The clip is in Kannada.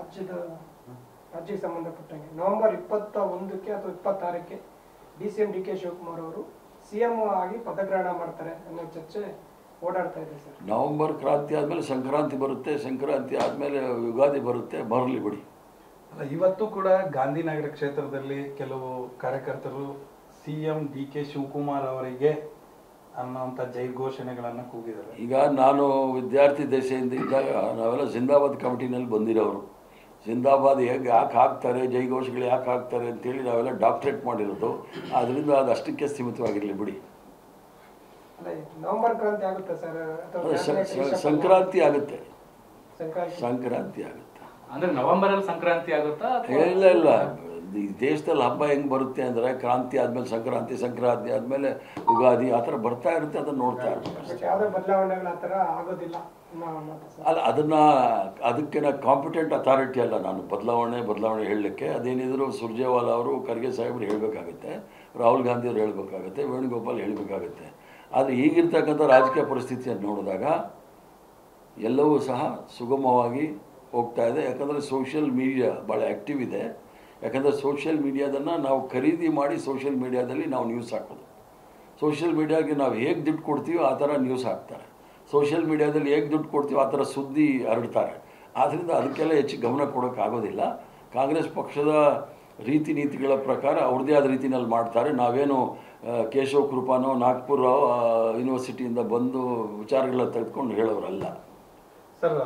ರಾಜ್ಯಕ್ಕೆ ಸಂಬಂಧಪಟ್ಟಂಗೆ ನವೆಂಬರ್ 21ಕ್ಕೆ ಅಥವಾ 26ಕ್ಕೆ DCM DK ಶಿವಕುಮಾರ್ ಅವರು CM ಆಗಿ ಪದಗ್ರಹಣ ಮಾಡ್ತಾರೆ ಅನ್ನೋ ಚರ್ಚೆ ಓಡಾಡ್ತಾ ಇದೆ ಸರ್. ನವೆಂಬರ್ ಕ್ರಾಂತಿ ಆದಮೇಲೆ ಸಂಕ್ರಾಂತಿ ಬರುತ್ತೆ, ಸಂಕ್ರಾಂತಿ ಆದಮೇಲೆ ಯುಗಾದಿ ಬರುತ್ತೆ, ಬರಲಿ ಬಿಡಿ. ಅಲ್ಲ, ಇವತ್ತು ಕೂಡ ಗಾಂಧಿನಗರ ಕ್ಷೇತ್ರದಲ್ಲಿ ಕೆಲವು ಕಾರ್ಯಕರ್ತರು CM DK ಶಿವಕುಮಾರ್ ಅವರಿಗೆ ಅನ್ನೋಂಥ ಜೈ ಘೋಷಣೆಗಳನ್ನು ಕೂಗಿದ್ದಾರೆ. ಈಗ ನಾನು ವಿದ್ಯಾರ್ಥಿ ದಶೆಯಿಂದ ಇದ್ದಾಗ ನಾವೆಲ್ಲ ಜಿಂದಾಬಾದ್ ಕಮಿಟಿನಲ್ಲಿ ಬಂದಿರೋರು. ಜಿಂದಾಬಾದ್ ಹೇಗೆ ಯಾಕೆ ಹಾಕ್ತಾರೆ, ಜೈಘೋಷಗಳು ಯಾಕೆ ಹಾಕ್ತಾರೆ ಅಂತೇಳಿ ನಾವೆಲ್ಲ ಡಾಕ್ಟ್ರೇಟ್ ಮಾಡಿರೋದು. ಆದ್ದರಿಂದ ಅದು ಅಷ್ಟಕ್ಕೆ ಸೀಮಿತವಾಗಿರಲಿ ಬಿಡಿ. ನವೆಂಬರ್ ಕ್ರಾಂತಿ ಆಗುತ್ತೆ ಸರ್, ಸಂಕ್ರಾಂತಿ ಆಗುತ್ತೆ, ಸಂಕ್ರಾಂತಿ ಆಗುತ್ತೆ. ಅಂದ್ರೆ ನವೆಂಬರ್ ಅಲ್ಲಿ ಸಂಕ್ರಾಂತಿ ಆಗುತ್ತಾ? ಇಲ್ಲ ಇಲ್ಲ, ಈ ದೇಶದಲ್ಲಿ ಹಬ್ಬ ಹೆಂಗೆ ಬರುತ್ತೆ ಅಂದರೆ ಕ್ರಾಂತಿ ಆದಮೇಲೆ ಸಂಕ್ರಾಂತಿ, ಸಂಕ್ರಾಂತಿ ಆದಮೇಲೆ ಯುಗಾದಿ, ಆ ಥರ ಬರ್ತಾ ಇರುತ್ತೆ. ಅದನ್ನು ನೋಡ್ತಾ ಇರ್ಬೇಕು. ಯಾವುದೇ ಬದಲಾವಣೆಗಳು ಆ ಥರ ಆಗೋದಿಲ್ಲ ಅಲ್ಲ, ಅದಕ್ಕೆ ನಾ ಕಾಂಪಿಟೆಂಟ್ ಅಥಾರಿಟಿ ಅಲ್ಲ ನಾನು ಬದಲಾವಣೆ ಹೇಳಲಿಕ್ಕೆ. ಅದೇನಿದ್ರು ಸುರ್ಜೇವಾಲಾ ಅವರು, ಖರ್ಗೆ ಸಾಹೇಬರು ಹೇಳಬೇಕಾಗುತ್ತೆ, ರಾಹುಲ್ ಗಾಂಧಿ ಅವರು ಹೇಳಬೇಕಾಗುತ್ತೆ, ವೇಣುಗೋಪಾಲ್ ಹೇಳಬೇಕಾಗುತ್ತೆ. ಆದರೆ ಈಗಿರ್ತಕ್ಕಂಥ ರಾಜಕೀಯ ಪರಿಸ್ಥಿತಿಯನ್ನು ನೋಡಿದಾಗ ಎಲ್ಲವೂ ಸಹ ಸುಗಮವಾಗಿ ಹೋಗ್ತಾ ಇದೆ. ಯಾಕಂದರೆ ಸೋಷಿಯಲ್ ಮೀಡಿಯಾ ಭಾಳ ಆ್ಯಕ್ಟಿವ್ ಇದೆ. ಯಾಕಂದರೆ ಸೋಷಿಯಲ್ ಮೀಡಿಯಾದನ್ನು ನಾವು ಖರೀದಿ ಮಾಡಿ ಸೋಷಿಯಲ್ ಮೀಡಿಯಾದಲ್ಲಿ ನಾವು ನ್ಯೂಸ್ ಹಾಕೋದು. ಸೋಷಿಯಲ್ ಮೀಡಿಯಾಗೆ ನಾವು ಹೇಗೆ ದುಡ್ಡು ಕೊಡ್ತೀವೋ ಆ ಥರ ನ್ಯೂಸ್ ಹಾಕ್ತಾರೆ. ಸೋಷಿಯಲ್ ಮೀಡಿಯಾದಲ್ಲಿ ಹೇಗೆ ದುಡ್ಡು ಕೊಡ್ತೀವೋ ಆ ಥರ ಸುದ್ದಿ ಹರಡ್ತಾರೆ. ಆದ್ದರಿಂದ ಅದಕ್ಕೆಲ್ಲ ಹೆಚ್ಚು ಗಮನ ಕೊಡೋಕ್ಕಾಗೋದಿಲ್ಲ. ಕಾಂಗ್ರೆಸ್ ಪಕ್ಷದ ರೀತಿ ನೀತಿಗಳ ಪ್ರಕಾರ ಅವ್ರದ್ದೇ ಆದ ರೀತಿಯಲ್ಲಿ ಮಾಡ್ತಾರೆ. ನಾವೇನು ಕೇಶವ್ ಕೃಪಾನೋ ನಾಗ್ಪುರ ಯೂನಿವರ್ಸಿಟಿಯಿಂದ ಬಂದು ವಿಚಾರಗಳನ್ನ ತೆಗೆದುಕೊಂಡು ಹೇಳೋರಲ್ಲ ಸರ್.